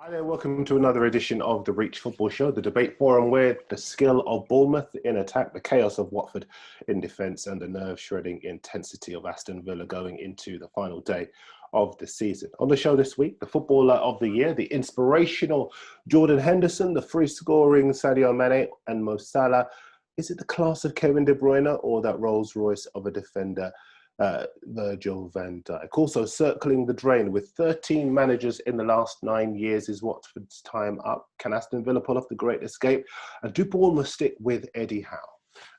Hi there, welcome to another edition of the Reach Football Show, the debate forum where the skill of Bournemouth in attack, the chaos of Watford in defence and the nerve-shredding intensity of Aston Villa going into the final day of the season. On the show this week, the footballer of the year, the inspirational Jordan Henderson, the free-scoring Sadio Mane and Mo Salah. Is it the class of Kevin De Bruyne or that Rolls-Royce of a defender, Virgil Van Dijk? Also circling the drain with 13 managers in the last 9 years. Is Watford's time up? Can Aston Villa pull off the great escape? And do Bournemouth stick with Eddie Howe?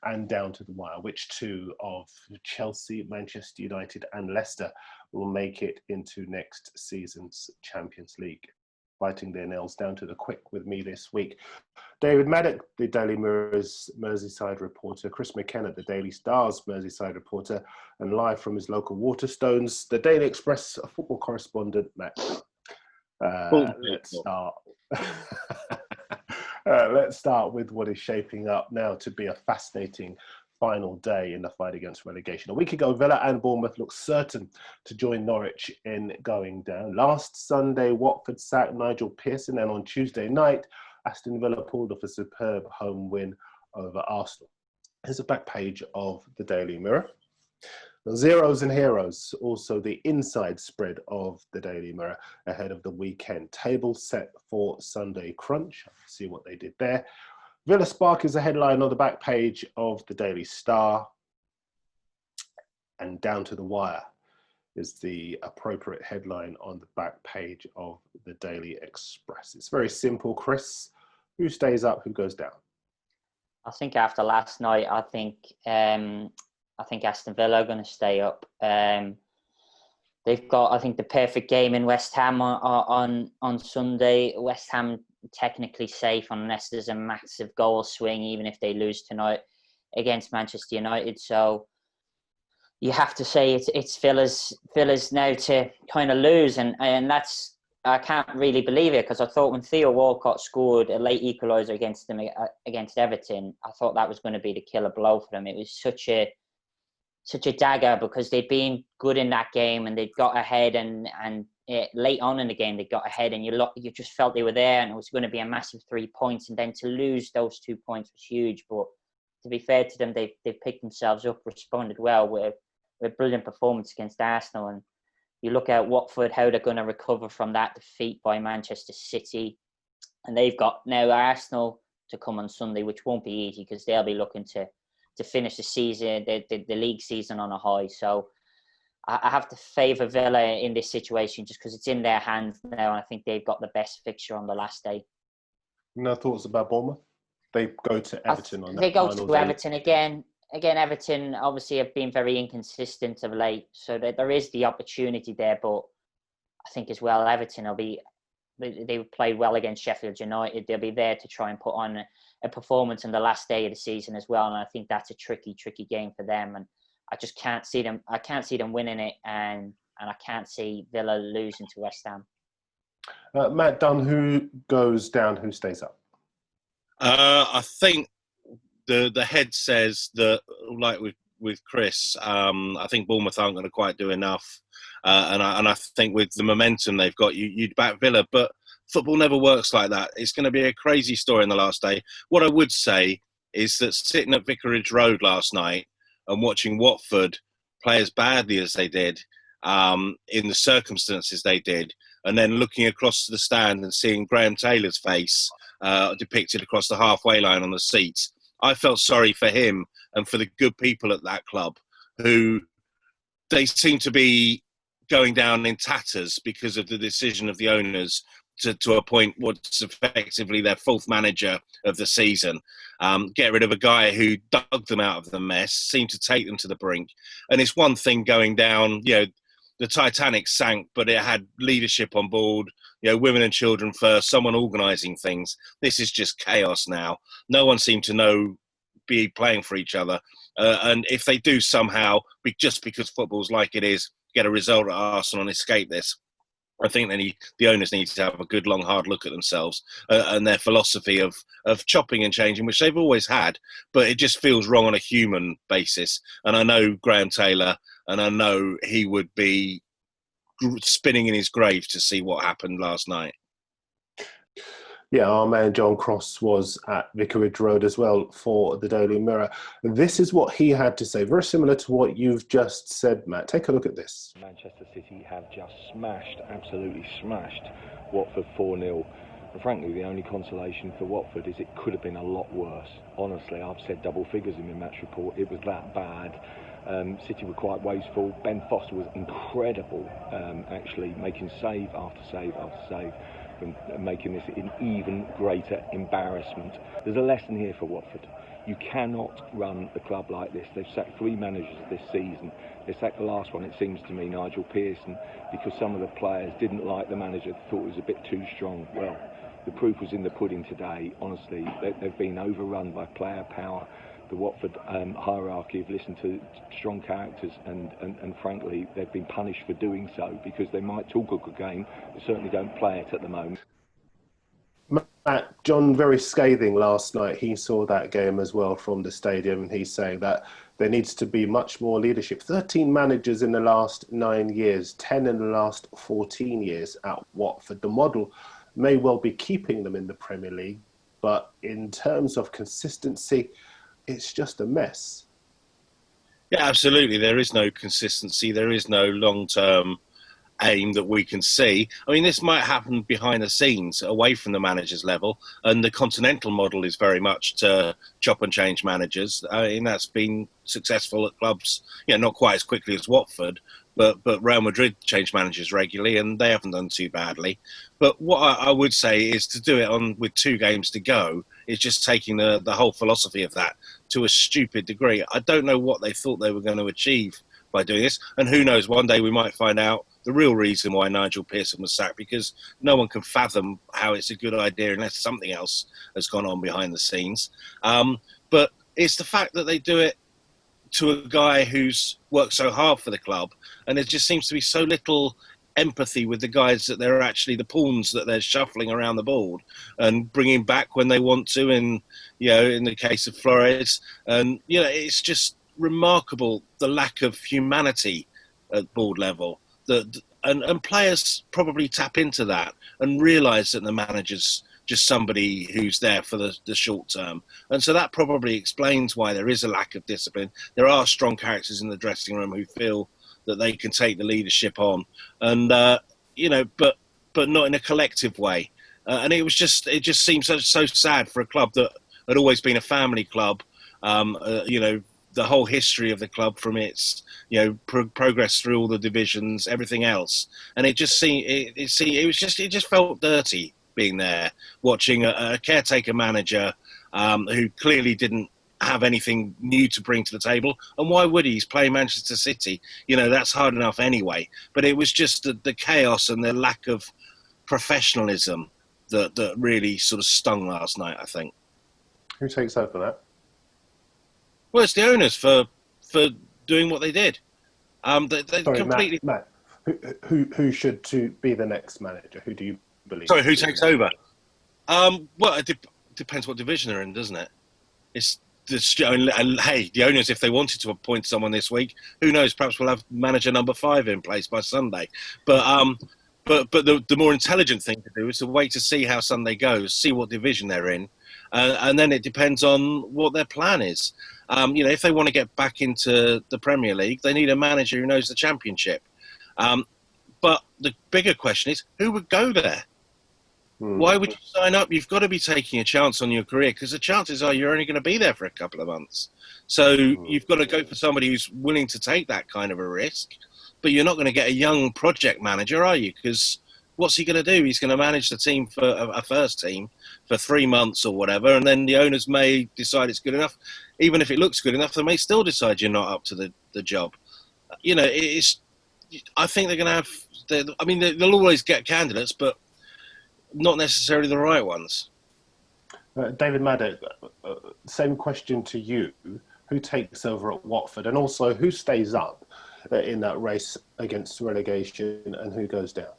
And down to the wire, which two of Chelsea, Manchester United and Leicester will make it into next season's Champions League? Fighting their nails down to the quick with me this week. David Maddock, the Daily Mirror's Merseyside reporter, Chris McKenna, the Daily Star's Merseyside reporter, and live from his local Waterstones, the Daily Express football correspondent, Matt. Let's start. Let's start with what is shaping up now to be a fascinating final day in the fight against relegation. A week ago, Villa and Bournemouth looked certain to join Norwich in going down. Last Sunday, Watford sacked Nigel Pearson, and on Tuesday night, Aston Villa pulled off a superb home win over Arsenal. Here's a back page of the Daily Mirror. Zeros and heroes, also the inside spread of the Daily Mirror ahead of the weekend. Table set for Sunday Crunch. See what they did there. Villa Spark is a headline on the back page of the Daily Star. And down to the wire is the appropriate headline on the back page of the Daily Express. It's very simple, Chris. Who stays up, who goes down? I think after last night, I think Aston Villa are going to stay up. They've got, I think, the perfect game in West Ham on Sunday. West Ham technically safe unless there's a massive goal swing, even if they lose tonight against Manchester United. So you have to say it's Villa's now to kind of lose, and that's, I can't really believe it, because I thought when Theo Walcott scored a late equaliser against them against Everton, I thought that was going to be the killer blow for them. It was such a dagger, because they'd been good in that game and they'd got ahead, and late on in the game they got ahead, and you just felt they were there and it was going to be a massive 3 points, and then to lose those 2 points was huge. But to be fair to them, they picked themselves up, responded well with a brilliant performance against Arsenal. And you look at Watford, how they're going to recover from that defeat by Manchester City, and they've got now Arsenal to come on Sunday, which won't be easy because they'll be looking to finish the season, the league season on a high. So I have to favour Villa in this situation just because it's in their hands now, and I think they've got the best fixture on the last day. No thoughts about Bournemouth? They go to Everton on that. They go final to day. Everton again. Again, Everton obviously have been very inconsistent of late, so there is the opportunity there. But I think as well, Everton they played well against Sheffield United. They'll be there to try and put on a performance on the last day of the season as well, and I think that's a tricky game for them. And I just can't see them. I can't see them winning it, and I can't see Villa losing to West Ham. Matt Dunn, who goes down, who stays up? I think the head says that, like with Chris, I think Bournemouth aren't going to quite do enough, and I think with the momentum they've got, you'd back Villa, but football never works like that. It's going to be a crazy story in the last day. What I would say is that sitting at Vicarage Road last night and watching Watford play as badly as they did, in the circumstances they did, and then looking across the stand and seeing Graham Taylor's face depicted across the halfway line on the seats, I felt sorry for him and for the good people at that club, who they seem to be going down in tatters because of the decision of the owners to appoint what's effectively their fourth manager of the season. Get rid of a guy who dug them out of the mess, seemed to take them to the brink. And it's one thing going down, the Titanic sank, but it had leadership on board, women and children first, someone organising things. This is just chaos now. No one seemed to be playing for each other. And if they do somehow, just because football's like it is, get a result at Arsenal and escape this, I think the owners need to have a good, long, hard look at themselves and their philosophy of chopping and changing, which they've always had, but it just feels wrong on a human basis. And I know Graham Taylor, and I know he would be spinning in his grave to see what happened last night. Yeah, our man John Cross was at Vicarage Road as well for the Daily Mirror. This is what he had to say, very similar to what you've just said, Matt. Take a look at this. Manchester City have just absolutely smashed Watford 4-0. And frankly, the only consolation for Watford is it could have been a lot worse. Honestly, I've said double figures in my match report. It was that bad. City were quite wasteful. Ben Foster was incredible, actually, making save after save after save, and making this an even greater embarrassment. There's a lesson here for Watford. You cannot run the club like this. They've sacked 3 managers this season. They sacked the last one, it seems to me, Nigel Pearson, because some of the players didn't like the manager, thought it was a bit too strong. Well, the proof was in the pudding today. Honestly, they've been overrun by player power. The Watford hierarchy have listened to strong characters, and frankly, they've been punished for doing so, because they might talk a good game, they certainly don't play it at the moment. Matt, John, very scathing last night. He saw that game as well from the stadium, and he's saying that there needs to be much more leadership. 13 managers in the last 9 years, 10 in the last 14 years at Watford. The model may well be keeping them in the Premier League, but in terms of consistency, it's just a mess. Yeah, absolutely. There is no consistency. There is no long-term aim that we can see. I mean, this might happen behind the scenes, away from the manager's level, and the continental model is very much to chop and change managers, and that's been successful at clubs, not quite as quickly as Watford, but Real Madrid change managers regularly, and they haven't done too badly. But what I would say is to do it with 2 games to go is just taking the whole philosophy of that to a stupid degree. I don't know what they thought they were going to achieve by doing this, and who knows, one day we might find out the real reason why Nigel Pearson was sacked, because no one can fathom how it's a good idea unless something else has gone on behind the scenes. But it's the fact that they do it to a guy who's worked so hard for the club, and there just seems to be so little empathy with the guys that they're actually the pawns that they're shuffling around the board and bringing back when they want to, and in the case of Flores, and it's just remarkable the lack of humanity at board level. And players probably tap into that and realise that the manager's just somebody who's there for the short term. And so that probably explains why there is a lack of discipline. There are strong characters in the dressing room who feel that they can take the leadership on, and but not in a collective way. And it just seems so sad for a club that had always been a family club. The whole history of the club, from its progress through all the divisions, everything else, and it just felt dirty being there, watching a caretaker manager who clearly didn't have anything new to bring to the table. And why would he? He's playing Manchester City. That's hard enough anyway. But it was just the chaos and the lack of professionalism that really sort of stung last night, I think. Who takes over that? Well, it's the owners for doing what they did. They Sorry, completely. Matt, who should be the next manager? Who do you believe? Sorry, who takes over? Well, it depends what division they're in, doesn't it? And hey, the owners, if they wanted to appoint someone this week, who knows? Perhaps we'll have manager number 5 in place by Sunday. But the more intelligent thing to do is to wait to see how Sunday goes, see what division they're in, and then it depends on what their plan is. If they want to get back into the Premier League, they need a manager who knows the Championship. But the bigger question is, who would go there? Why would you sign up? You've got to be taking a chance on your career, because the chances are you're only going to be there for a couple of months. So you've got to go for somebody who's willing to take that kind of a risk. But you're not going to get a young project manager, are you? Because what's he going to do? He's going to manage the team for a first team for 3 months or whatever, and then the owners may decide it's good enough. Even if it looks good enough, they may still decide you're not up to the job. I think they're going to have. They'll always get candidates, but not necessarily the right ones. David Maddock, same question to you. Who takes over at Watford, and also who stays up in that race against relegation, and who goes down?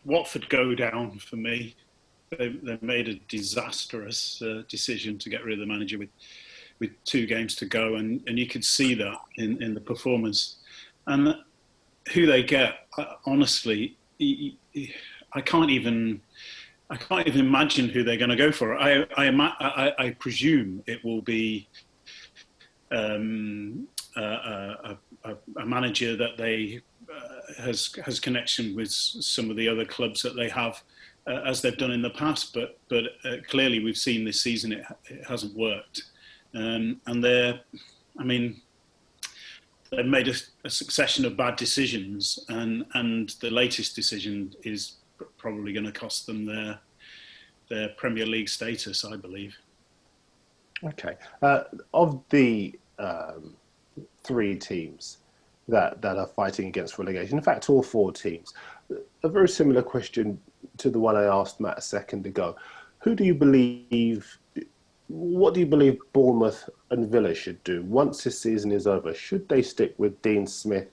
Watford go down for me. They made a disastrous decision to get rid of the manager with 2 games to go, and you could see that in the performance. And who they get, honestly, I can't even imagine who they're going to go for. I presume it will be a manager that they has connection with some of the other clubs that they have, as they've done in the past. But clearly, we've seen this season it hasn't worked, and they've made a succession of bad decisions, and the latest decision is probably going to cost them their Premier League status, I believe. Okay. Of the 3 teams that are fighting against relegation, in fact, all 4 teams, a very similar question to the one I asked Matt a second ago. What do you believe Bournemouth and Villa should do once this season is over? Should they stick with Dean Smith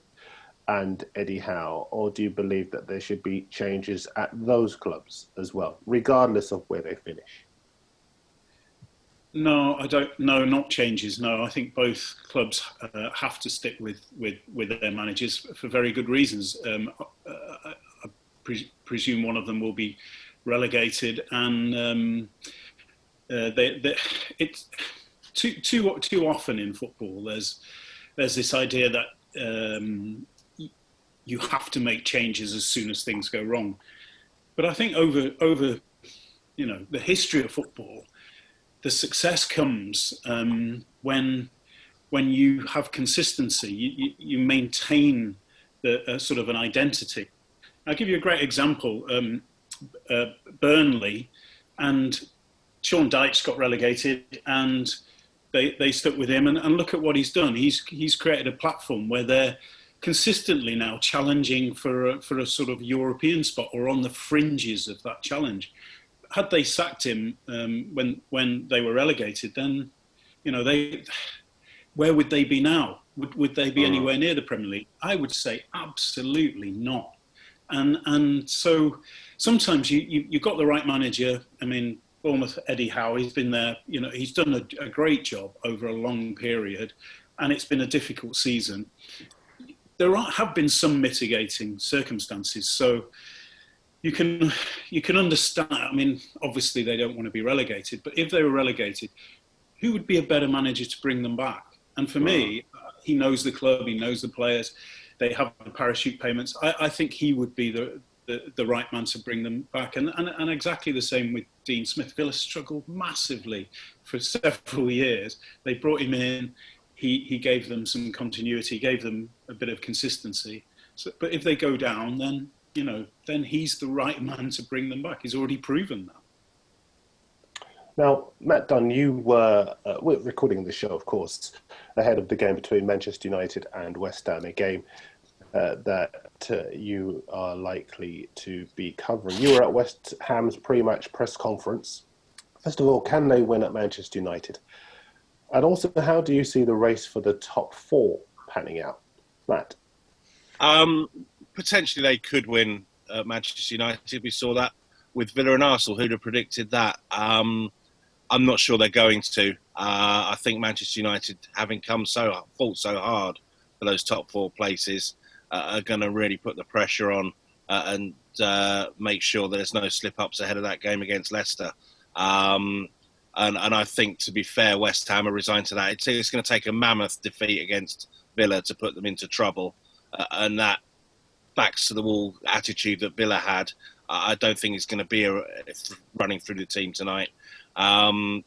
and Eddie Howe, or do you believe that there should be changes at those clubs as well, regardless of where they finish? No, I don't. No, not changes. No, I think both clubs have to stick with their managers for very good reasons. I presume one of them will be relegated, and it's too often in football. There's this idea that you have to make changes as soon as things go wrong. But I think over the history of football, the success comes when you have consistency. You maintain the sort of an identity. I'll give you a great example. Burnley and Sean Dyche got relegated, and they stuck with him. And look at what he's done. He's created a platform where they're consistently now challenging for a sort of European spot, or on the fringes of that challenge. Had they sacked him when they were relegated, then where would they be now? Would they be anywhere near the Premier League? I would say absolutely not. And so sometimes you've got the right manager. I mean, Bournemouth, Eddie Howe, he's been there. He's done a great job over a long period, and it's been a difficult season. There have been some mitigating circumstances, so you can understand. I mean, obviously they don't want to be relegated, but if they were relegated, who would be a better manager to bring them back? And for me, he knows the club, he knows the players. They have parachute payments. I think he would be the right man to bring them back. And exactly the same with Dean Smith. Villa struggled massively for several years. They brought him in. He gave them some continuity, gave them a bit of consistency. So, but if they go down, then then he's the right man to bring them back. He's already proven that. Now, Matt Dunn, we're recording the show, of course, ahead of the game between Manchester United and West Ham, a game that you are likely to be covering. You were at West Ham's pre-match press conference. First of all, can they win at Manchester United? And also, how do you see the race for the top 4 panning out? Matt? Potentially they could win at Manchester United. We saw that with Villa and Arsenal. Who'd have predicted that? I'm not sure they're going to. I think Manchester United, having fought so hard for those top 4 places, are going to really put the pressure on and make sure there's no slip-ups ahead of that game against Leicester. And I think, to be fair, West Ham are resigned to that. It's going to take a mammoth defeat against Villa to put them into trouble. And that backs to the wall attitude that Villa had, I don't think it's going to be running through the team tonight. I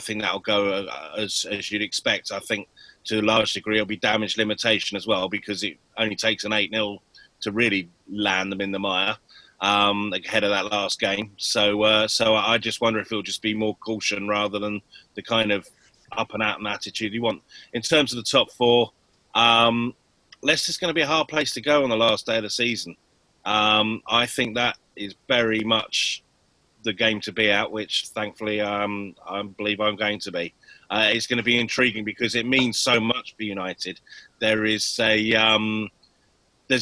think that'll go as you'd expect. I think to a large degree it'll be damage limitation as well, because it only takes an 8-0 to really land them in the mire ahead of that last game. So I just wonder if it'll just be more caution rather than the kind of up and out and attitude you want. In terms of the top 4, Leicester's going to be a hard place to go on the last day of the season. I think that is very much the game to be at, which thankfully I believe I'm going to be. It's going to be intriguing because it means so much for United. There's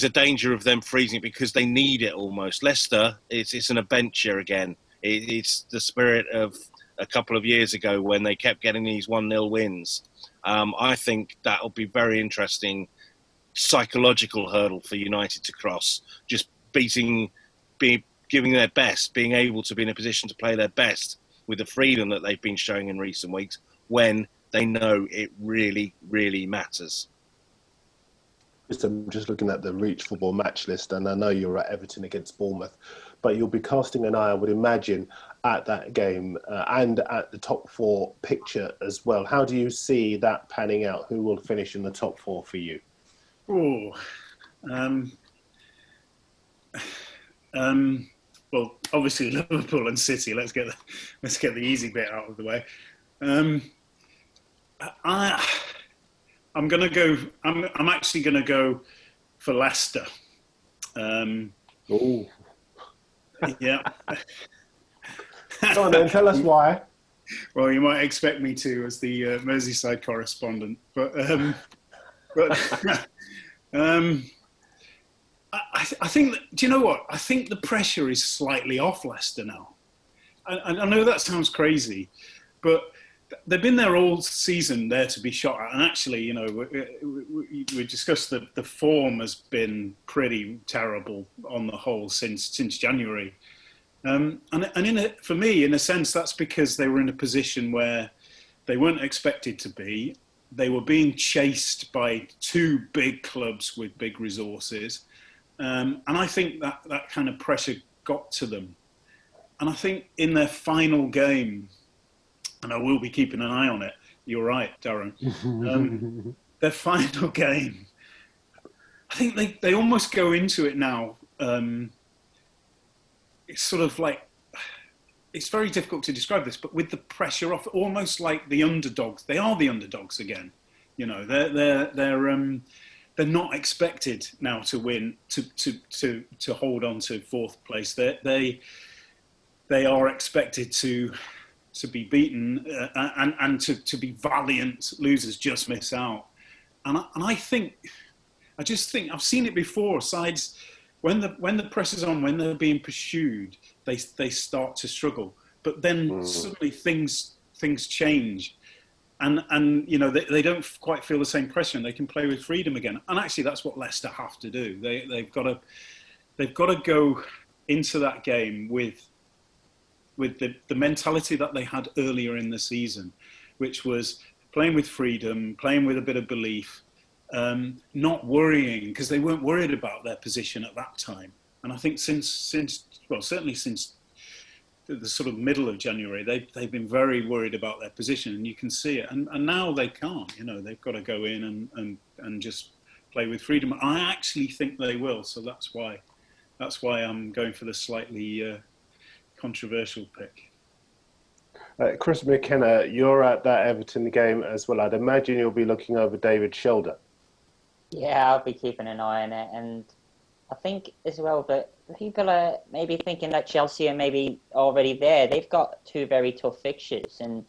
a danger of them freezing because they need it almost. Leicester, it's an adventure again. It's the spirit of a couple of years ago when they kept getting these 1-0 wins. I think that'll be very interesting psychological hurdle for United to cross, just beating giving their best, being able to be in a position to play their best with the freedom that they've been showing in recent weeks when they know it really, really matters. I'm just looking at the Reach Football match list, and I know you're at Everton against Bournemouth, but you'll be casting an eye, I would imagine, at that game and at the top four picture as well. How do you see that panning out? Who will finish in the top four for you? Well, obviously Liverpool and City. Let's get the easy bit out of the way. I'm gonna go. I'm actually gonna go for Leicester. Oh, yeah. Go on then, tell us why. Well, you might expect me to as the Merseyside correspondent, but I think. Do you know what? I think the pressure is slightly off Leicester now. I know that sounds crazy, but they've been there all season, there to be shot at. And actually, you know, we discussed that the form has been pretty terrible on the whole since January. And for me, in a sense, that's because they were in a position where they weren't expected to be. They were being chased by two big clubs with big resources. And I think that kind of pressure got to them. And I think in their final game, and I will be keeping an eye on it, you're right, Darren, their final game, I think they almost go into it now. It's sort of like, it's very difficult to describe this, but with the pressure off, almost like the underdogs. They are the underdogs again. You know, they're not expected now to win, to hold on to fourth place. They are expected to be beaten and to be valiant losers, just miss out. And I just think I've seen it before. Sides when the pressure's on, when they're being pursued, they start to struggle. But then suddenly things change. And you know, they don't quite feel the same pressure, and they can play with freedom again. And actually, that's what Leicester have to do. They've got to go into that game with the mentality that they had earlier in the season, which was playing with freedom, playing with a bit of belief, not worrying, because they weren't worried about their position at that time. And I think certainly since the sort of middle of January, they've been very worried about their position, and you can see it. And now they can't. You know, they've got to go in and just play with freedom. I actually think they will. So that's why I'm going for the slightly controversial pick. Chris McKenna, you're at that Everton game as well. I'd imagine you'll be looking over David Shelder. Yeah, I'll be keeping an eye on it, and I think as well that people are maybe thinking that Chelsea are maybe already there. They've got two very tough fixtures, and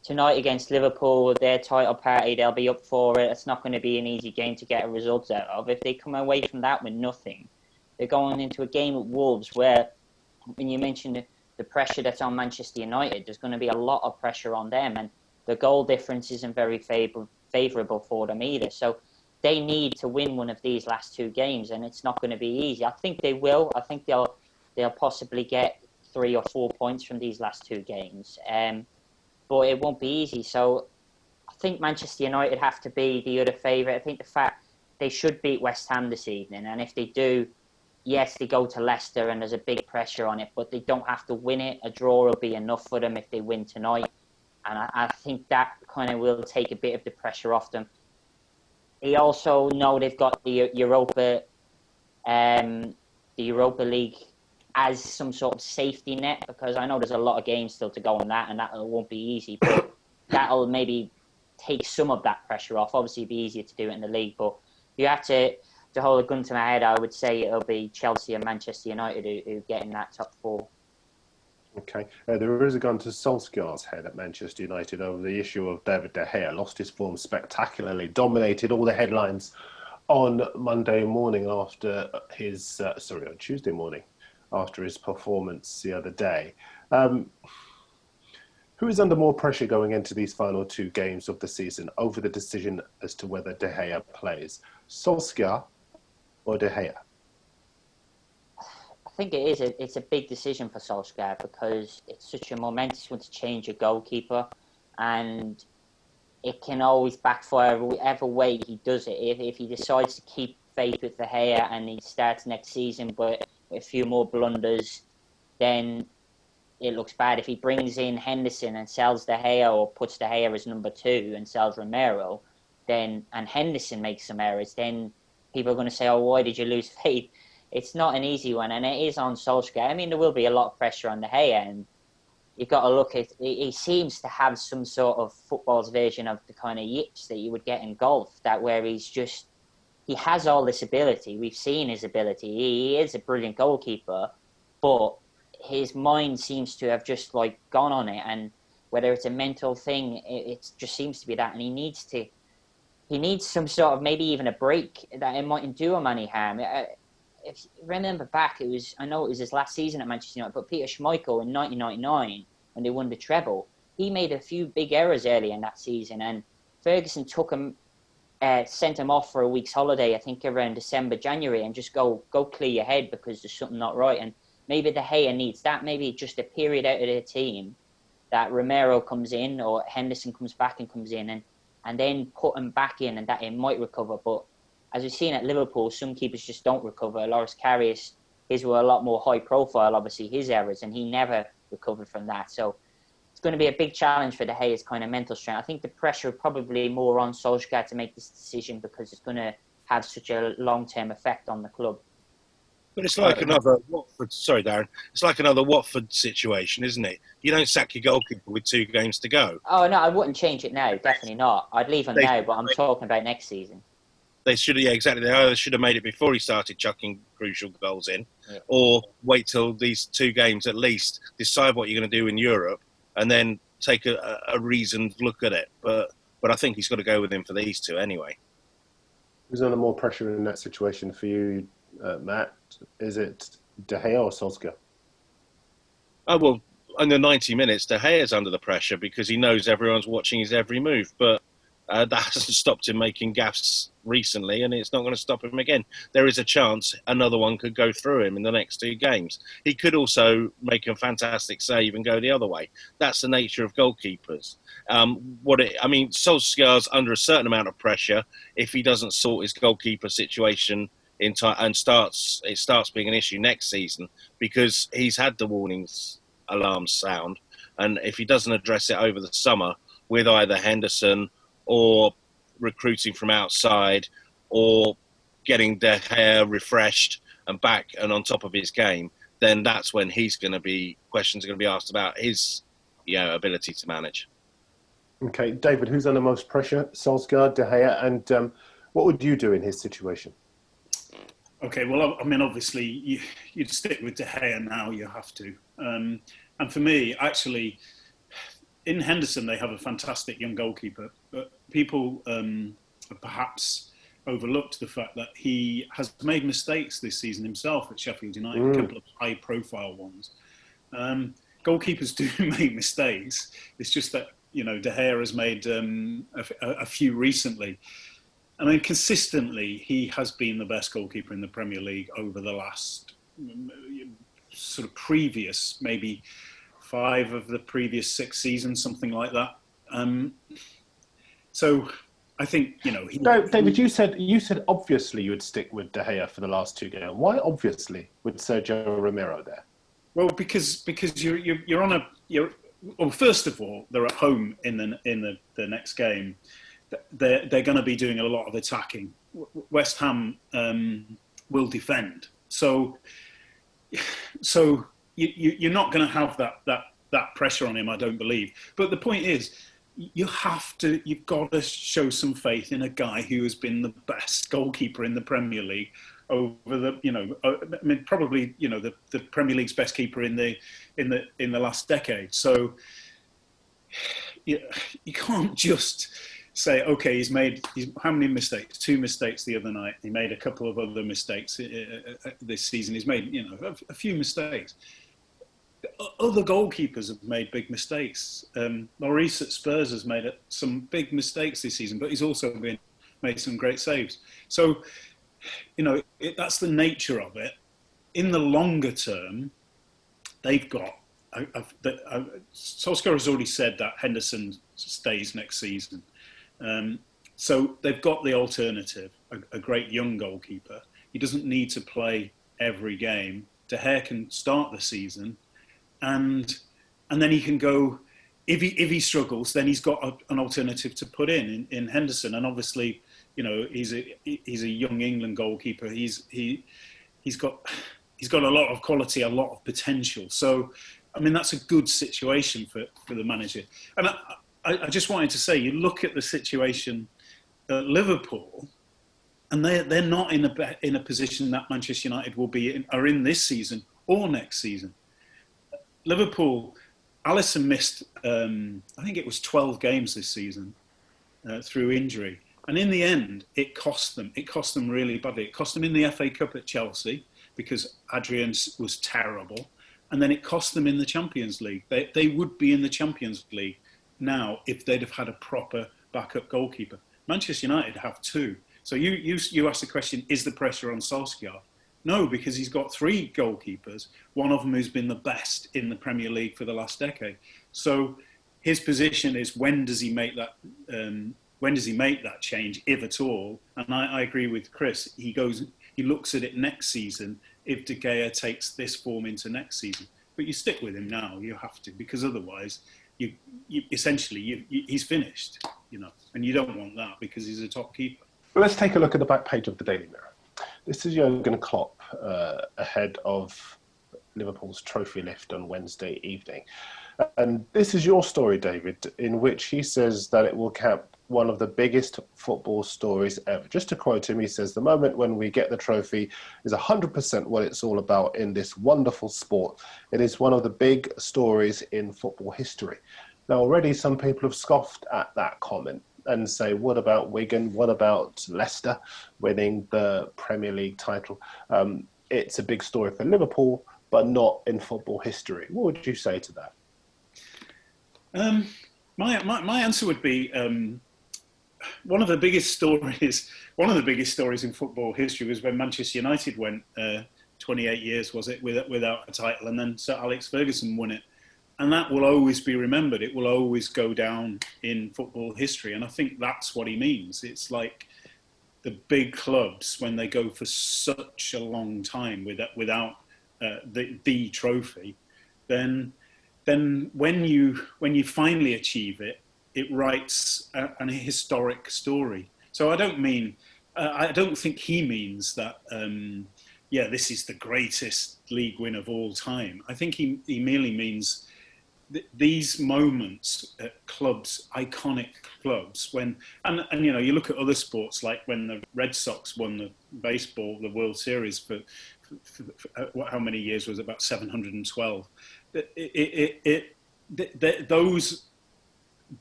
tonight against Liverpool, their title party, they'll be up for it. It's not going to be an easy game to get a result out of. If they come away from that with nothing, they're going into a game at Wolves where, when you mentioned the pressure that's on Manchester United, there's going to be a lot of pressure on them, and the goal difference isn't very favourable for them either. So they need to win one of these last two games, and it's not going to be easy. I think they will. I think they'll possibly get 3 or 4 points from these last two games, but it won't be easy. So I think Manchester United have to be the other favourite. I think the fact they should beat West Ham this evening, and if they do, yes, they go to Leicester and there's a big pressure on it, but they don't have to win it. A draw will be enough for them if they win tonight. And I think that kind of will take a bit of the pressure off them. They also know they've got the Europa League as some sort of safety net, because I know there's a lot of games still to go on that, and that won't be easy, but that'll maybe take some of that pressure off. Obviously, it'd be easier to do it in the league, but you have to hold a gun to my head. I would say it'll be Chelsea and Manchester United who get in that top four. Okay. There is a gun to Solskjaer's head at Manchester United over the issue of David De Gea. Lost his form spectacularly, dominated all the headlines on Monday morning after his, on Tuesday morning after his performance the other day. Who is under more pressure going into these final two games of the season over the decision as to whether De Gea plays? Solskjaer or De Gea? I think it is. It's a big decision for Solskjaer because it's such a momentous one to change a goalkeeper, and it can always backfire whichever way he does it. If he decides to keep faith with De Gea and he starts next season but with a few more blunders, then it looks bad. If he brings in Henderson and sells De Gea or puts De Gea as number 2 and sells Romero, and Henderson makes some errors, then people are going to say, oh, why did you lose faith? It's not an easy one, and it is on Solskjaer. I mean, there will be a lot of pressure on De Gea, and you've got to look at, he seems to have some sort of football's version of the kind of yips that you would get in golf, that where he has all this ability. We've seen his ability. He is a brilliant goalkeeper, but his mind seems to have just like gone on it, and whether it's a mental thing, it just seems to be that, and he needs some sort of, maybe even a break, that it mightn't do him any harm. If you remember back, I know it was his last season at Manchester United, but Peter Schmeichel in 1999, when they won the treble, he made a few big errors early in that season, and Ferguson took him, sent him off for a week's holiday, I think around December, January, and just go clear your head because there's something not right. And maybe De Gea needs that, maybe just a period out of the team that Romero comes in or Henderson comes back and comes in, and then put him back in, and that it might recover. But as we've seen at Liverpool, some keepers just don't recover. Loris Karius, his were a lot more high profile, obviously, his errors, and he never recovered from that. So it's going to be a big challenge for De Gea's kind of mental strength. I think the pressure probably more on Solskjaer to make this decision because it's going to have such a long-term effect on the club. But it's like another Watford. Sorry, Darren. It's like another Watford situation, isn't it? You don't sack your goalkeeper with 2 games to go. Oh no, I wouldn't change it now. Definitely not. I'd leave him now, but I'm talking about next season. They should have, yeah, exactly. They should have made it before he started chucking crucial goals in, or wait till these 2 games at least, decide what you're going to do in Europe, and then take a reasoned look at it. But I think he's got to go with him for these 2 anyway. Who's under more pressure in that situation for you, Matt? Is it De Gea or Solskjaer? Oh, well, in the 90 minutes, De Gea's under the pressure because he knows everyone's watching his every move. But that hasn't stopped him making gaffes recently, and it's not going to stop him again. There is a chance another one could go through him in the next 2 games. He could also make a fantastic save and go the other way. That's the nature of goalkeepers. Solskjaer's under a certain amount of pressure if he doesn't sort his goalkeeper situation in time, and it starts being an issue next season because he's had the alarms sound, and if he doesn't address it over the summer with either Henderson or recruiting from outside or getting De Gea refreshed and back and on top of his game, then that's when questions are going to be asked about his ability to manage. Okay, David, who's under most pressure? Solskjaer, De Gea, and what would you do in his situation? Okay, well, I mean, obviously, you'd stick with De Gea now, you have to. And for me, actually, in Henderson, they have a fantastic young goalkeeper, but people have perhaps overlooked the fact that he has made mistakes this season himself at Sheffield United, a couple of high-profile ones. Goalkeepers do make mistakes. It's just that, De Gea has made a few recently. I mean, consistently, he has been the best goalkeeper in the Premier League over the last sort of previous, maybe 5 of the previous 6 seasons, something like that. So I think, David, you said obviously you would stick with De Gea for the last 2 games. Why obviously with Sergio Romero there? Well, because you're on well, first of all, they're at home in the next game. They're going to be doing a lot of attacking. West Ham will defend, so you're not going to have that pressure on him, I don't believe. But the point is, you've got to show some faith in a guy who has been the best goalkeeper in the Premier League over probably the Premier League's best keeper in the last decade. So you can't just say, okay, he's how many mistakes? 2 mistakes the other night. He made a couple of other mistakes this season. He's made, a few mistakes. Other goalkeepers have made big mistakes. Lloris at Spurs has made some big mistakes this season, but he's also made some great saves. So, that's the nature of it. in the longer term, they've got. Solskjaer has already said that Henderson stays next season. So they've got the alternative, a great young goalkeeper. He doesn't need to play every game. De Gea can start the season, and then he can go. If he struggles, then he's got an alternative to put in Henderson. And obviously, you know, he's a young England goalkeeper. He's got a lot of quality, a lot of potential. So, I mean, that's a good situation for the manager. And I just wanted to say, you look at the situation at Liverpool, and they're not in a position that Manchester United are in this season or next season. Liverpool, Alisson missed, I think it was 12 games this season through injury. And in the end, it cost them. It cost them really badly. It cost them in the FA Cup at Chelsea because Adrian was terrible. And then it cost them in the Champions League. They would be in the Champions League now if they'd have had a proper backup goalkeeper. Manchester United have two. So you asked the question, is the pressure on Solskjaer? No, because he's got three goalkeepers, one of them who's been the best in the Premier League for the last decade. So his position is, when does he make that change, if at all? And I agree with Chris. He looks at it next season if De Gea takes this form into next season. But you stick with him now. You have to, because otherwise, he's finished. You know, and you don't want that because he's a top keeper. Well, let's take a look at the back page of the Daily Mirror. This is Jurgen Klopp ahead of Liverpool's trophy lift on Wednesday evening. And this is your story, David, in which he says that it will cap one of the biggest football stories ever. Just to quote him, he says, "The moment when we get the trophy is 100% what it's all about in this wonderful sport. It is one of the big stories in football history." Now, already some people have scoffed at that comment and say, what about Wigan? What about Leicester winning the Premier League title? It's a big story for Liverpool, but not in football history. What would you say to that? My answer would be one of the biggest stories in football history was when Manchester United went 28 years, was it, without a title, and then Sir Alex Ferguson won it. And that will always be remembered. It will always go down in football history. And I think that's what he means. It's like the big clubs, when they go for such a long time without the trophy, then when you finally achieve it, it writes a historic story. So I don't think he means that, this is the greatest league win of all time. I think he merely means these moments at clubs, iconic clubs, and you know, you look at other sports, like when the Red Sox won the World Series for how many years was it? About 712. Those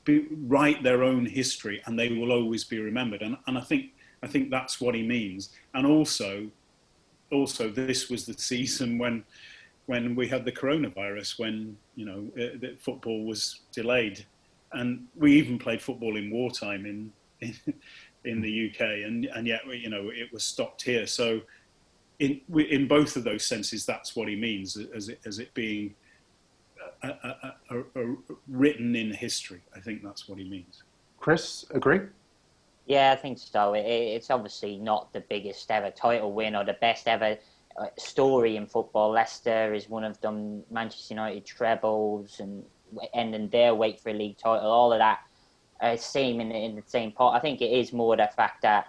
write their own history, and they will always be remembered. And I think that's what he means. And also this was the season when we had the coronavirus, when, you know, the football was delayed, and we even played football in wartime in the UK, and yet, you know, it was stopped here. So in both of those senses, that's what he means, as it being a written in history. I think that's what he means. Chris, agree? Yeah, I think so. It's obviously not the biggest ever title win or the best ever story in football. Leicester is one of them. Manchester United trebles and ending their wait for a league title, all of that same in the same pot. I think it is more the fact that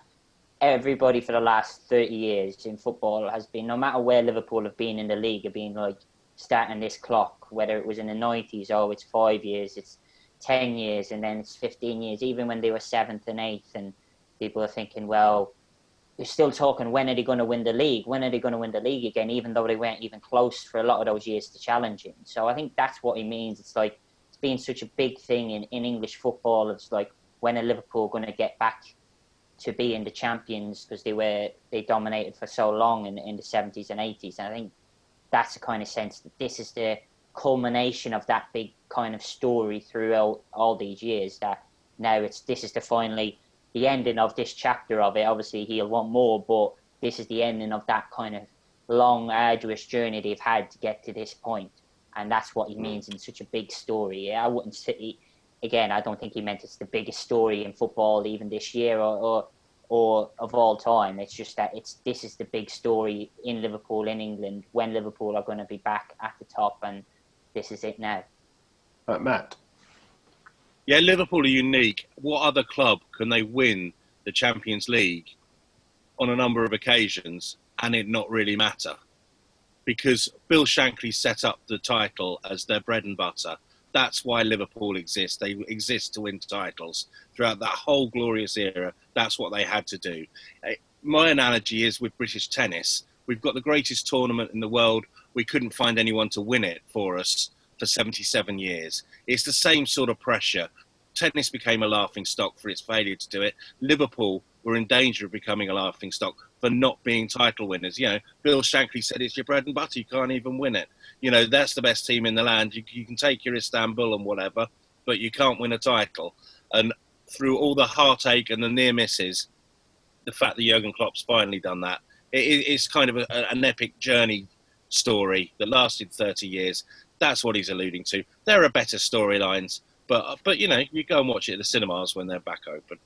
everybody for the last 30 years in football has been, no matter where Liverpool have been in the league, have been like starting this clock, whether it was in the 90s, it's 5 years, it's 10 years, and then it's 15 years, even when they were 7th and 8th, and people are thinking, well, you're still talking, when are they going to win the league? When are they going to win the league again, even though they weren't even close for a lot of those years to challenge him? So I think that's what he means. It's like, it's been such a big thing in English football. It's like, when are Liverpool going to get back to being the champions, because they dominated for so long in the 70s and 80s. And I think that's the kind of sense that this is the culmination of that big kind of story throughout all these years, that now this is finally the ending of this chapter of it. Obviously he'll want more, but this is the ending of that kind of long, arduous journey they've had to get to this point. And that's what he means in such a big story. I wouldn't say, again, I don't think he meant it's the biggest story in football even this year or of all time. It's just that this is the big story in Liverpool, in England, when Liverpool are going to be back at the top, and this is it now. Matt? Yeah, Liverpool are unique. What other club can they win the Champions League on a number of occasions and it not really matter? Because Bill Shankly set up the title as their bread and butter. That's why Liverpool exists. They exist to win titles. Throughout that whole glorious era, that's what they had to do. My analogy is with British tennis. We've got the greatest tournament in the world. We couldn't find anyone to win it for us for 77 years. It's the same sort of pressure. Tennis became a laughing stock for its failure to do it. Liverpool were in danger of becoming a laughing stock for not being title winners. You know, Bill Shankly said it's your bread and butter. You can't even win it. You know, that's the best team in the land. You can take your Istanbul and whatever, but you can't win a title. And through all the heartache and the near misses, the fact that Jurgen Klopp's finally done that, it's kind of an epic journey story that lasted 30 years. That's what he's alluding to. There are better storylines, but you know, you go and watch it at the cinemas when they're back open.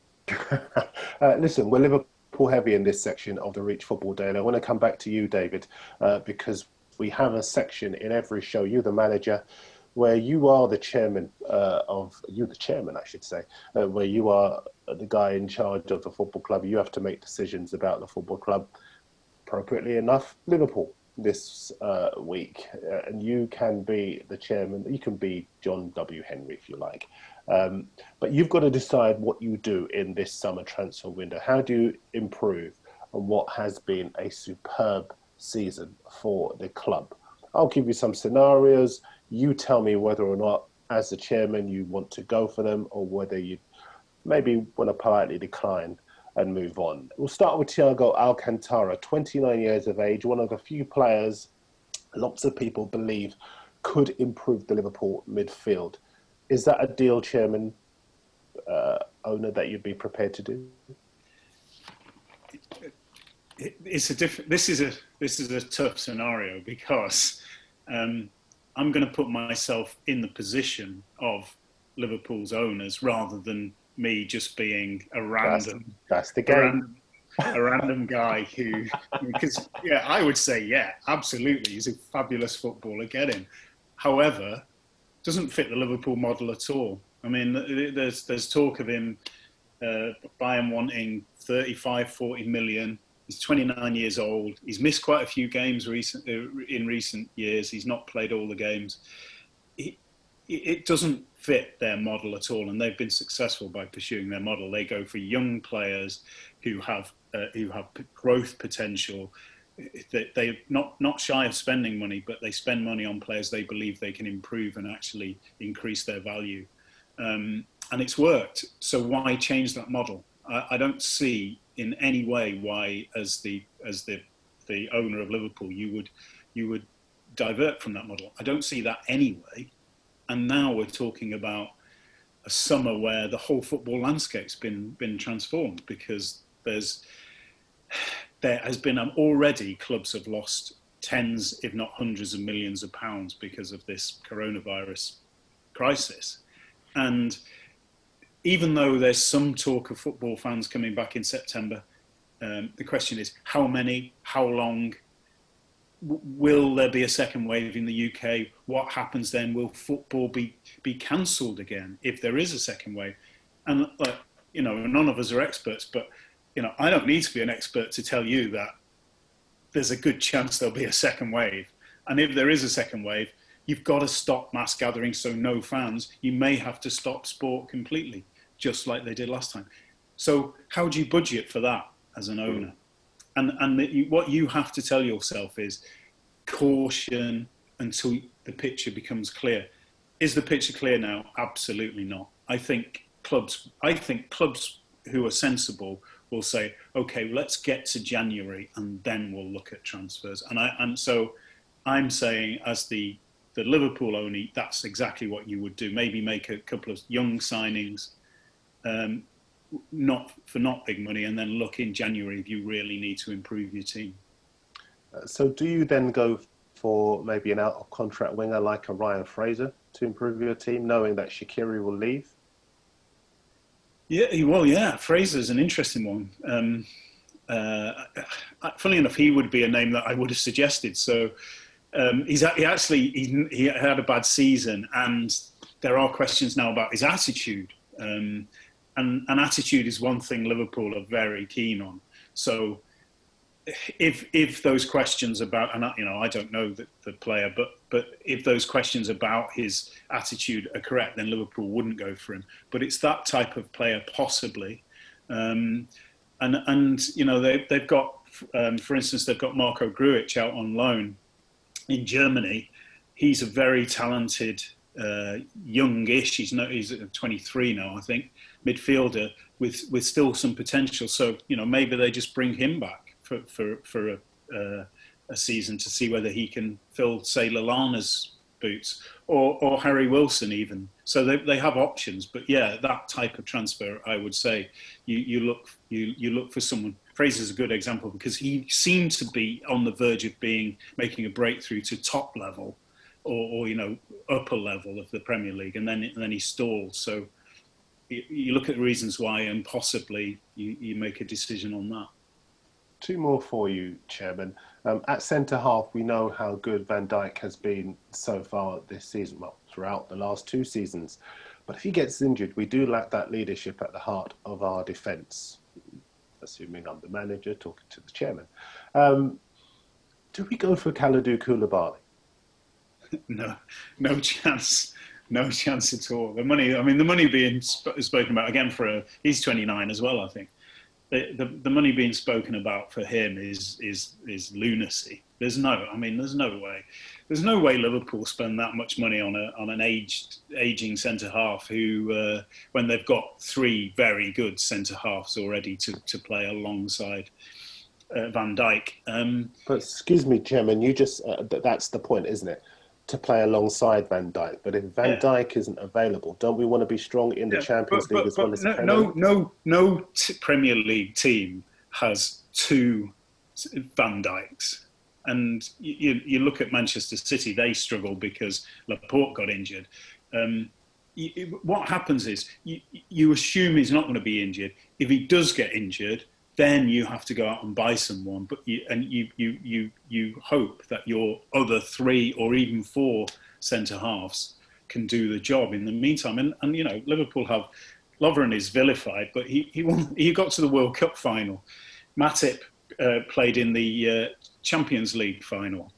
Listen, we're Liverpool heavy in this section of the Reach Football Daily. I want to come back to you, David, because we have a section in every show, you the manager, where you are the chairman where you are the guy in charge of the football club. You have to make decisions about the football club. Appropriately enough, Liverpool this week, and you can be the chairman. You can be John W. Henry if you like, but you've got to decide what you do in this summer transfer window. How do you improve on what has been a superb season for the club? I'll give you some scenarios. You tell me whether or not, as the chairman, you want to go for them or whether you maybe want to politely decline and move on. We'll start with Thiago Alcantara, 29 years of age, one of the few players lots of people believe could improve the Liverpool midfield. Is that a deal, chairman, owner, that you'd be prepared to do? This is a tough scenario because I'm going to put myself in the position of Liverpool's owners rather than me just being a random. That's the game. A random guy who, because I would say absolutely, he's a fabulous footballer. Get him. However, doesn't fit the Liverpool model at all. I mean, there's talk of him Bayern wanting 35, 40 million. He's 29 years old. He's missed quite a few games in recent years. He's not played all the games. It doesn't fit their model at all, and they've been successful by pursuing their model. They go for young players who have growth potential. They're not shy of spending money, but they spend money on players they believe they can improve and actually increase their value. And it's worked. So why change that model? I don't see in any way why, as the owner of Liverpool, you would divert from that model. I don't see that anyway. And now we're talking about a summer where the whole football landscape's been transformed because there has been already clubs have lost tens, if not hundreds of millions of pounds because of this coronavirus crisis. And even though there's some talk of football fans coming back in September, the question is how many, how long? Will there be a second wave in the UK? What happens then? Will football be cancelled again if there is a second wave? And none of us are experts, but I don't need to be an expert to tell you that there's a good chance there'll be a second wave. And if there is a second wave, you've got to stop mass gatherings, so no fans. You may have to stop sport completely, just like they did last time. So how do you budget for that as an owner? And what you have to tell yourself is caution until the picture becomes clear. Is the picture clear now? Absolutely not. I think clubs who are sensible will say, okay, let's get to January and then we'll look at transfers. And so I'm saying, as the Liverpool owner, that's exactly what you would do. Maybe make a couple of young signings, not big money, and then look in January if you really need to improve your team. So do you then go for maybe an out-of-contract winger like a Ryan Fraser to improve your team, knowing that Shaqiri will leave? Yeah, well, yeah, Fraser's an interesting one. Funnily enough, he would be a name that I would have suggested. So he had a bad season, and there are questions now about his attitude. And attitude is one thing Liverpool are very keen on. So if those questions about, and I don't know the player, but if those questions about his attitude are correct, then Liverpool wouldn't go for him. But it's that type of player possibly, and they've got, for instance, they've got Marco Grujic out on loan in Germany. He's a very talented, youngish. He's 23 now, I think, midfielder with still some potential. So maybe they just bring him back for a season to see whether he can fill, say, Lallana's boots or Harry Wilson even. So they have options. But yeah, that type of transfer, I would say, you look for someone. Fraser's a good example because he seemed to be on the verge of making a breakthrough to top level or upper level of the Premier League, and then he stalled. So you look at the reasons why, and possibly you make a decision on that. Two more for you, Chairman. At centre-half, we know how good Van Dijk has been so far this season, well, throughout the last two seasons. But if he gets injured, we do lack that leadership at the heart of our defence, assuming I'm the manager talking to the Chairman. Do we go for Kalidou Koulibaly? No chance. No chance at all. The money being spoken about, again, he's 29 as well, I think. The money being spoken about for him is lunacy. There's no way. There's no way Liverpool spend that much money on an aging centre half who, when they've got three very good centre halves already to play alongside Van Dijk. But excuse me, Chairman, you just that's the point, isn't it? To play alongside Van Dijk, but if Van Dijk isn't available, don't we want to be strong in the Champions League as well as the Premier League? No Premier League team has two Van Dijks, and you look at Manchester City; they struggle because Laporte got injured. What happens is you assume he's not going to be injured. If he does get injured, then you have to go out and buy someone, but you hope that your other three or even four centre halves can do the job in the meantime. And Liverpool have Lovren is vilified, but he got to the World Cup final. Matip played in the Champions League final,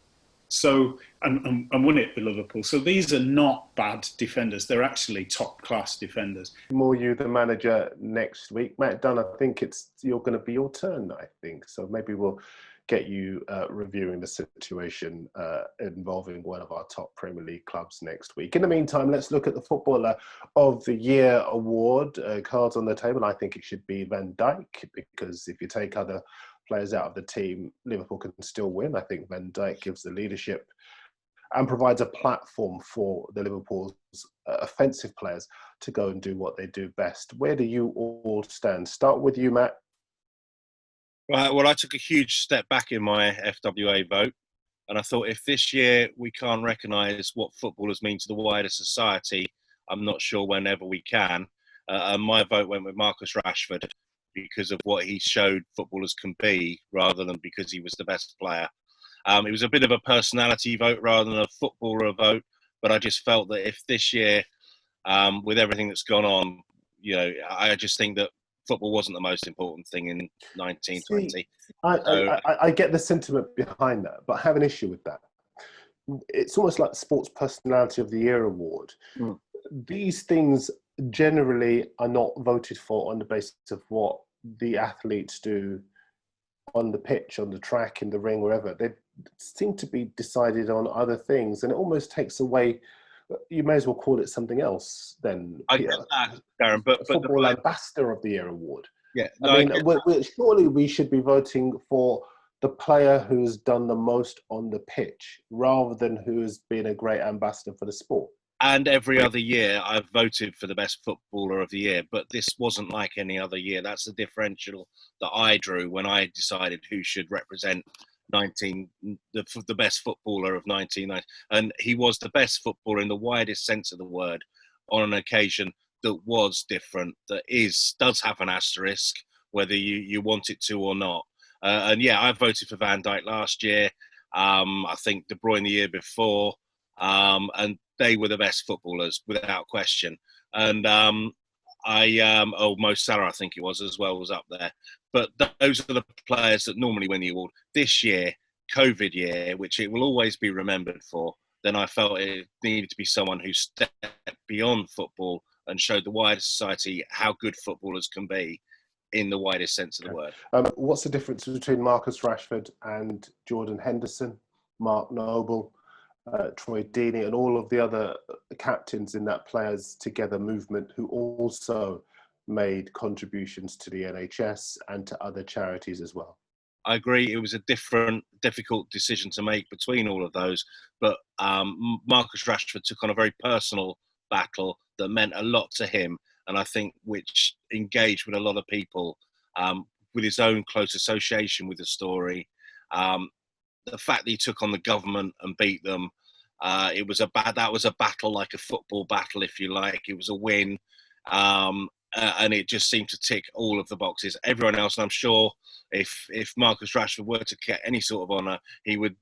so and won it with Liverpool. So these are not bad defenders; they're actually top-class defenders. More you, the manager, next week, Matt Dunn. I think you're going to be your turn. I think so. Maybe we'll get you reviewing the situation involving one of our top Premier League clubs next week. In the meantime, let's look at the Footballer of the Year award. Cards on the table. I think it should be Van Dijk, because if you take other players out of the team, Liverpool can still win. I think Van Dijk gives the leadership and provides a platform for the Liverpool's offensive players to go and do what they do best. Where do you all stand? Start with you, Matt. Right, well, I took a huge step back in my FWA vote, and I thought if this year we can't recognise what footballers mean to the wider society, I'm not sure whenever we can. And my vote went with Marcus Rashford because of what he showed footballers can be, rather than because he was the best player. It was a bit of a personality vote rather than a footballer vote, but I just felt that if this year, with everything that's gone on, I just think that football wasn't the most important thing in 1920. I get the sentiment behind that, but I have an issue with that. It's almost like the Sports Personality of the Year award. Mm. These things generally are not voted for on the basis of what the athletes do on the pitch, on the track, in the ring, wherever. They seem to be decided on other things, and it almost takes away. You may as well call it something else then. I get that, Darren, but Football Ambassador of the Year award. Yeah, surely we should be voting for the player who's done the most on the pitch, rather than who has been a great ambassador for the sport. And every other year, I've voted for the best footballer of the year, but this wasn't like any other year. That's the differential that I drew when I decided who should represent the best footballer of 1990, and he was the best footballer in the widest sense of the word on an occasion that was different, that does have an asterisk, whether you want it to or not. And yeah, I voted for Van Dijk last year. I think De Bruyne the year before, and they were the best footballers without question. And Mo Salah, I think it was as well, was up there. But those are the players that normally win the award. This year, COVID year, which it will always be remembered for, then I felt it needed to be someone who stepped beyond football and showed the wider society how good footballers can be in the widest sense of the word. What's the difference between Marcus Rashford and Jordan Henderson, Mark Noble, Troy Deeney, and all of the other captains in that Players Together movement who also made contributions to the NHS and to other charities as well? I agree. It was a difficult decision to make between all of those. But Marcus Rashford took on a very personal battle that meant a lot to him, and I think which engaged with a lot of people with his own close association with the story. The fact that he took on the government and beat them, that was a battle, like a football battle, if you like. It was a win, and it just seemed to tick all of the boxes. Everyone else, and I'm sure if Marcus Rashford were to get any sort of honour, he would